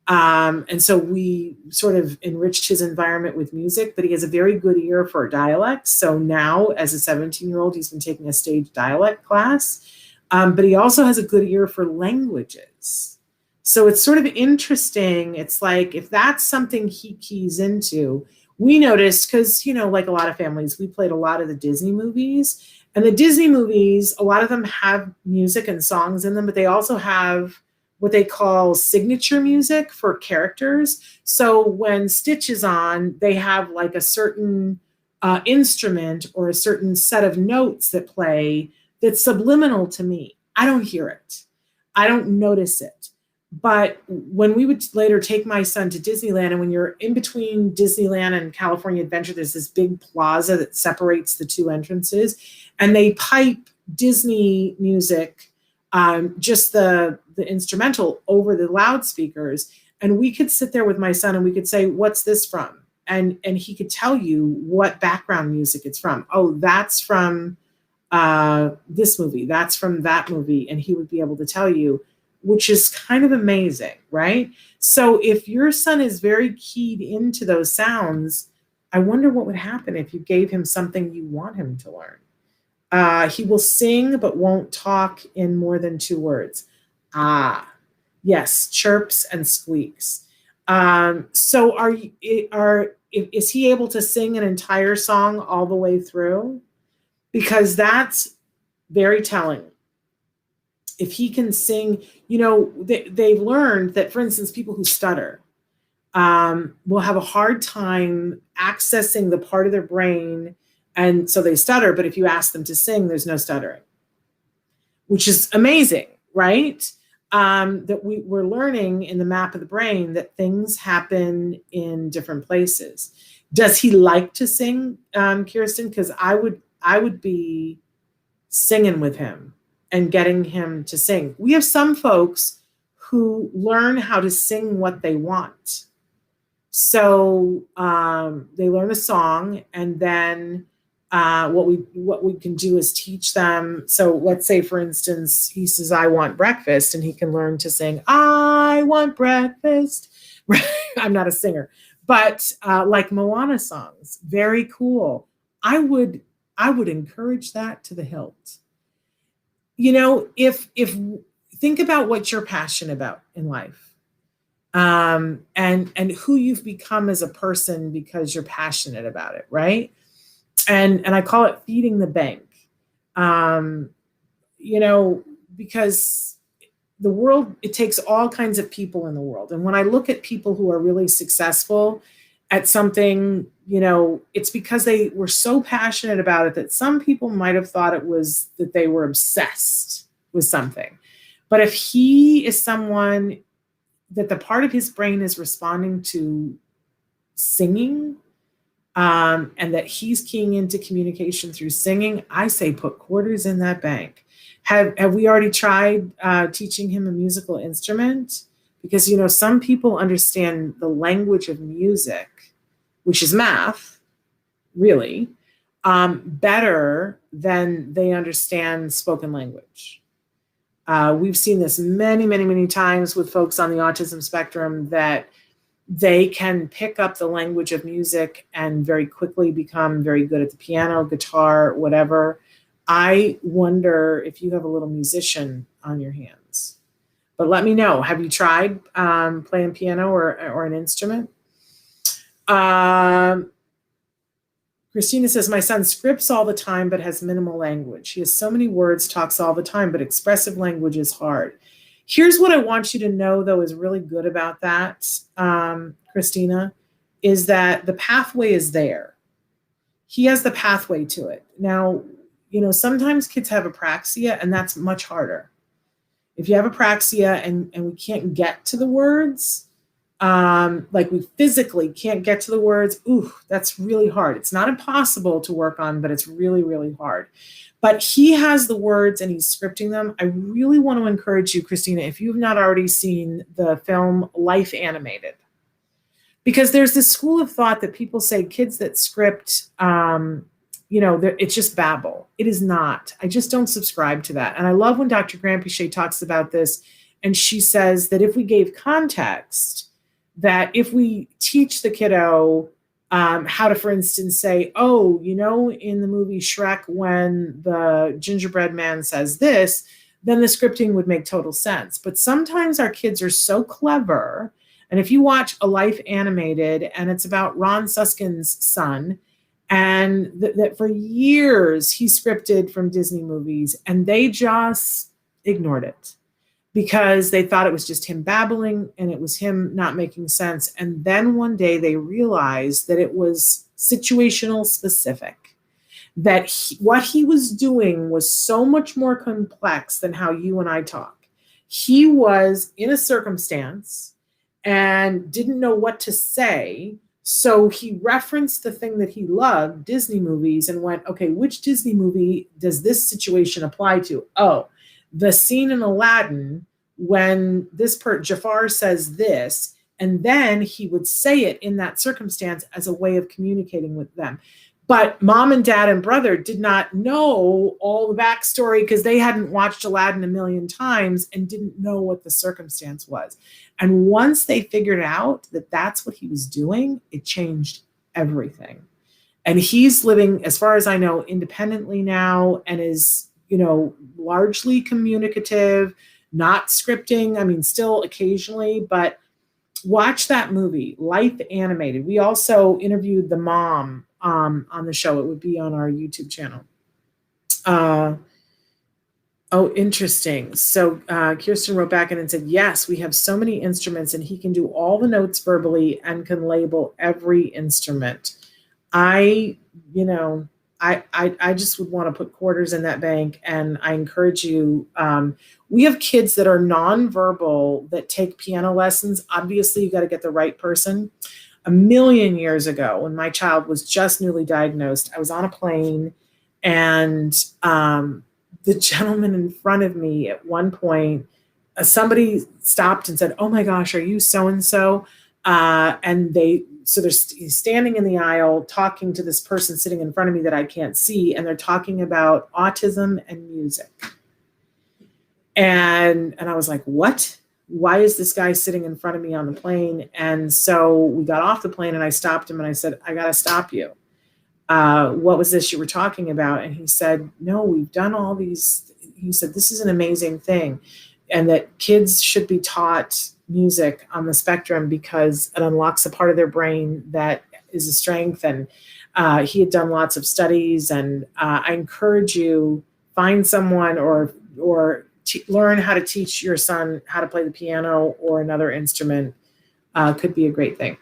And so we sort of enriched his environment with music, but he has a very good ear for dialects. So now as a 17-year-old, he's been taking a stage dialect class, but he also has a good ear for languages. So it's sort of interesting. It's like, if that's something he keys into, we noticed, because, like a lot of families, we played a lot of the Disney movies, and the Disney movies, a lot of them have music and songs in them, but they also have what they call signature music for characters. So when Stitch is on, they have like a certain instrument or a certain set of notes that play that's subliminal to me. I don't hear it. I don't notice it. But when we would later take my son to Disneyland, and when you're in between Disneyland and California Adventure, there's this big plaza that separates the two entrances, and they pipe Disney music, just the instrumental, over the loudspeakers. And we could sit there with my son and we could say, "What's this from?" And he could tell you what background music it's from. Oh, that's from this movie. That's from that movie. And he would be able to tell you, which is kind of amazing, right? So if your son is very keyed into those sounds, I wonder what would happen if you gave him something you want him to learn. He will sing, but won't talk in more than 2 words. Yes, chirps and squeaks. So is he able to sing an entire song all the way through? Because that's very telling. If he can sing, they've learned that, for instance, people who stutter will have a hard time accessing the part of their brain, and so they stutter. But if you ask them to sing, there's no stuttering, which is amazing, right? That we're learning in the map of the brain that things happen in different places. Does he like to sing, Kirsten? Because I would be singing with him and getting him to sing. We have some folks who learn how to sing what they want. So they learn a song, and then what we can do is teach them. So let's say, for instance, he says, "I want breakfast," and he can learn to sing, "I want breakfast." I'm not a singer, but like Moana songs, very cool. I would encourage that to the hilt. If think about what you're passionate about in life, and who you've become as a person because you're passionate about it, right? And I call it feeding the bank, because the world, it takes all kinds of people in the world. And when I look at people who are really successful at something, it's because they were so passionate about it that some people might have thought it was that they were obsessed with something. But if he is someone that the part of his brain is responding to singing, and that he's keying into communication through singing, I say put quarters in that bank. Have we already tried teaching him a musical instrument? Because, some people understand the language of music, which is math, really, better than they understand spoken language. We've seen this many, many, many times with folks on the autism spectrum, that they can pick up the language of music and very quickly become very good at the piano, guitar, whatever. I wonder if you have a little musician on your hands. But let me know. Have you tried playing piano or an instrument? Christina says, my son scripts all the time, but has minimal language. He has so many words, talks all the time, but expressive language is hard. Here's what I want you to know, though, is really good about that, Christina, is that the pathway is there. He has the pathway to it. Now, sometimes kids have apraxia, and that's much harder. If you have apraxia and we can't get to the words, like we physically can't get to the words, that's really hard. It's not impossible to work on, but it's really, really hard. But he has the words and he's scripting them. I really want to encourage you, Christina, if you've not already seen the film Life Animated, because there's this school of thought that people say kids that script, it's just babble. It is not. I just don't subscribe to that. And I love when Dr. Granpeesheh talks about this, and she says that if we gave context, that if we teach the kiddo how to, for instance, say, in the movie Shrek, when the gingerbread man says this, then the scripting would make total sense. But sometimes our kids are so clever. And if you watch A Life Animated, and it's about Ron Suskin's son, and that for years he scripted from Disney movies, and they just ignored it because they thought it was just him babbling and it was him not making sense. And then one day they realized that it was situational specific, that what he was doing was so much more complex than how you and I talk. He was in a circumstance and didn't know what to say. So he referenced the thing that he loved, Disney movies, and went, okay, which Disney movie does this situation apply to? Oh, the scene in Aladdin when Jafar says this, and then he would say it in that circumstance as a way of communicating with them. But mom and dad and brother did not know all the backstory because they hadn't watched Aladdin a million times and didn't know what the circumstance was. And once they figured out that that's what he was doing, it changed everything. And he's living, as far as I know, independently now, and is, largely communicative, not scripting. I mean, still occasionally, but watch that movie, Life Animated. We also interviewed the mom on the show. It would be on our YouTube channel. Interesting. So Kirsten wrote back in and said, yes, we have so many instruments and he can do all the notes verbally and can label every instrument. I just would want to put quarters in that bank, and I encourage you. We have kids that are nonverbal that take piano lessons. Obviously, you got to get the right person. A million years ago, when my child was just newly diagnosed, I was on a plane, and the gentleman in front of me at one point, somebody stopped and said, "Oh my gosh, are you so-and-so?" And he's standing in the aisle talking to this person sitting in front of me that I can't see, and they're talking about autism and music. And I was like, what? Why is this guy sitting in front of me on the plane? And so we got off the plane and I stopped him and I said, I got to stop you. What was this you were talking about? And he said, no, we've done all these. He said, this is an amazing thing. And that kids should be taught music on the spectrum because it unlocks a part of their brain that is a strength. And he had done lots of studies. And I encourage you, find someone or learn how to teach your son how to play the piano or another instrument. Could be a great thing.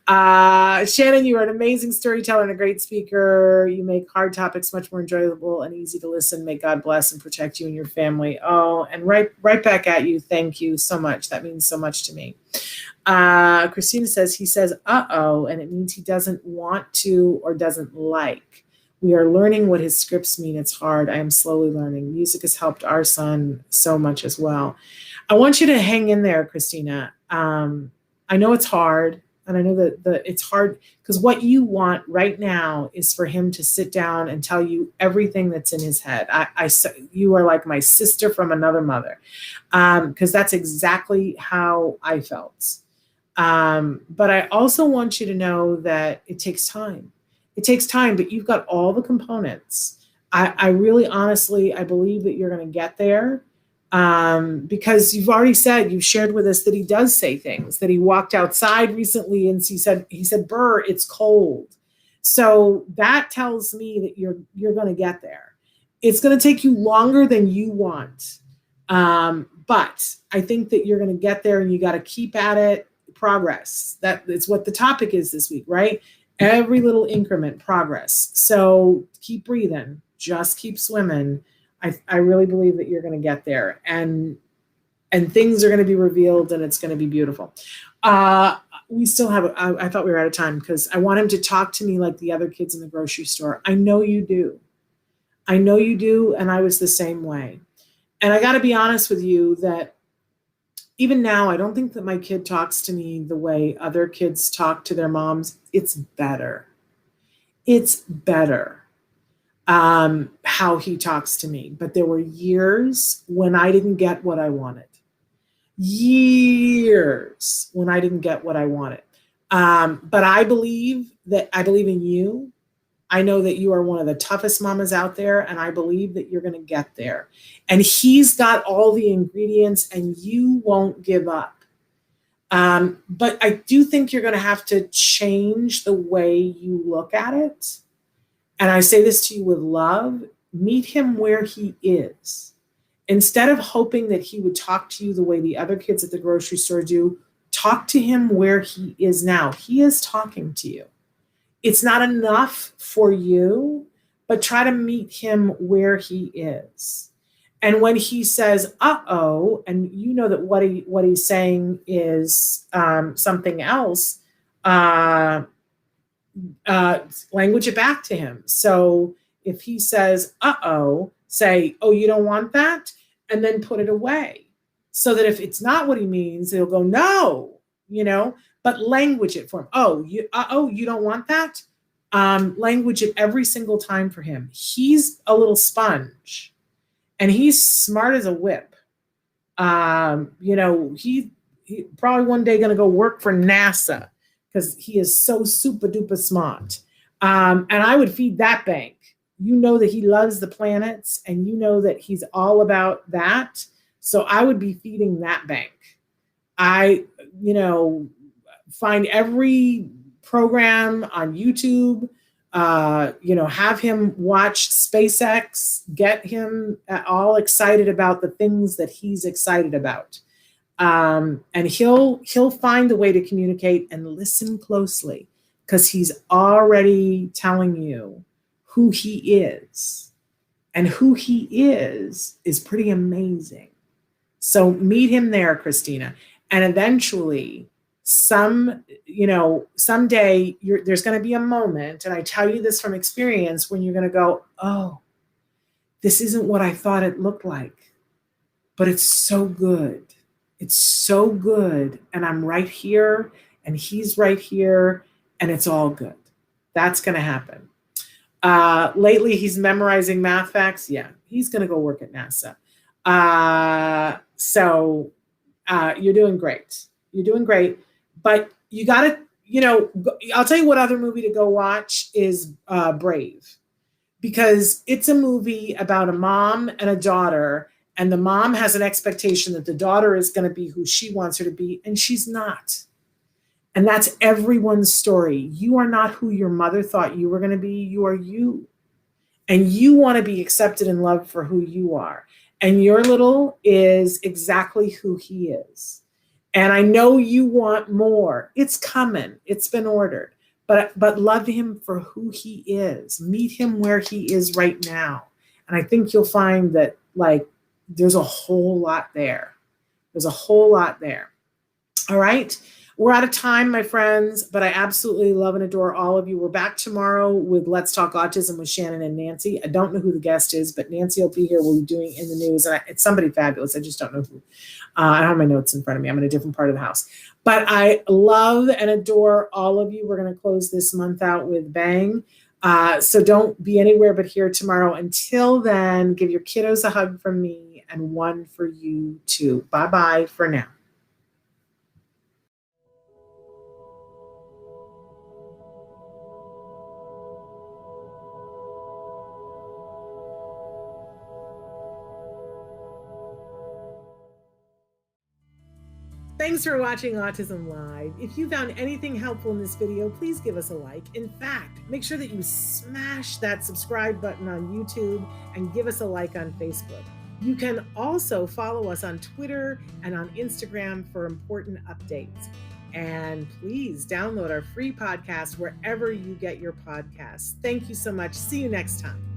Shannon, you are an amazing storyteller and a great speaker. You make hard topics much more enjoyable and easy to listen. May God bless and protect you and your family. Oh, and right back at you. Thank you so much. That means so much to me. Christina says, he says, uh-oh, and it means he doesn't want to or doesn't like. We are learning what his scripts mean. It's hard. I am slowly learning. Music has helped our son so much as well. I want you to hang in there, Christina. I know it's hard. And I know that it's hard because what you want right now is for him to sit down and tell you everything that's in his head. You are like my sister from another mother, because that's exactly how I felt. But I also want you to know that it takes time. It takes time, but you've got all the components. I really, honestly, I believe that you're going to get there. Because you've shared with us that he does say things, that he walked outside recently and he said, Burr, it's cold. So that tells me that you're going to get there. It's going to take you longer than you want. But I think that you're going to get there, and you got to keep at it. Progress. That is what the topic is this week, right? Every little increment, progress. So keep breathing, just keep swimming. I really believe that you're going to get there, and things are going to be revealed, and it's going to be beautiful. We still have, I thought we were out of time because I want him to talk to me like the other kids in the grocery store. I know you do. I know you do. And I was the same way. And I got to be honest with you that even now, I don't think that my kid talks to me the way other kids talk to their moms. It's better. It's better how he talks to me. But there were years when I didn't get what I wanted. Years when I didn't get what I wanted. But I believe in you. I know that you are one of the toughest mamas out there, and I believe that you're going to get there. And he's got all the ingredients, and you won't give up. But I do think you're going to have to change the way you look at it. And I say this to you with love. Meet him where he is. Instead of hoping that he would talk to you the way the other kids at the grocery store do, talk to him where he is now. He is talking to you. It's not enough for you, but try to meet him where he is. And when he says, uh-oh, and you know that what he's saying is something else, language it back to him. So if he says, uh-oh, say, oh, you don't want that? And then put it away. So that if it's not what he means, he'll go, no, but language it for him. Oh, you don't want that? Language it every single time for him. He's a little sponge, and he's smart as a whip. He probably one day going to go work for NASA because he is so super duper smart. And I would feed that bank. You know that he loves the planets, and you know that he's all about that. So I would be feeding that bank. I, find every program on YouTube, have him watch SpaceX, get him all excited about the things that he's excited about. And he'll find a way to communicate, and listen closely, because he's already telling you who he is. And who he is pretty amazing. So meet him there, Christina. And eventually, someday there's going to be a moment, and I tell you this from experience, when you're going to go, oh, this isn't what I thought it looked like, but it's so good. It's so good. And I'm right here, and he's right here, and it's all good. That's going to happen. Lately, he's memorizing math facts. Yeah, he's going to go work at NASA. So you're doing great. You're doing great. But you got to, I'll tell you what other movie to go watch is Brave. Because it's a movie about a mom and a daughter, and the mom has an expectation that the daughter is going to be who she wants her to be, and she's not. And that's everyone's story. You are not who your mother thought you were going to be. You are you. And you want to be accepted and loved for who you are. And your little is exactly who he is. And I know you want more. It's coming. It's been ordered. But love him for who he is. Meet him where he is right now. And I think you'll find that, there's a whole lot there. There's a whole lot there. All right. We're out of time, my friends, but I absolutely love and adore all of you. We're back tomorrow with Let's Talk Autism with Shannon and Nancy. I don't know who the guest is, but Nancy will be here. We'll be doing In the News. And it's somebody fabulous. I just don't know who. I don't have my notes in front of me. I'm in a different part of the house. But I love and adore all of you. We're going to close this month out with bang. So don't be anywhere but here tomorrow. Until then, give your kiddos a hug from me, and one for you too. Bye-bye for now. Thanks for watching Autism Live. If you found anything helpful in this video, please give us a like. In fact, make sure that you smash that subscribe button on YouTube and give us a like on Facebook. You can also follow us on Twitter and on Instagram for important updates. And please download our free podcast wherever you get your podcasts. Thank you so much. See you next time.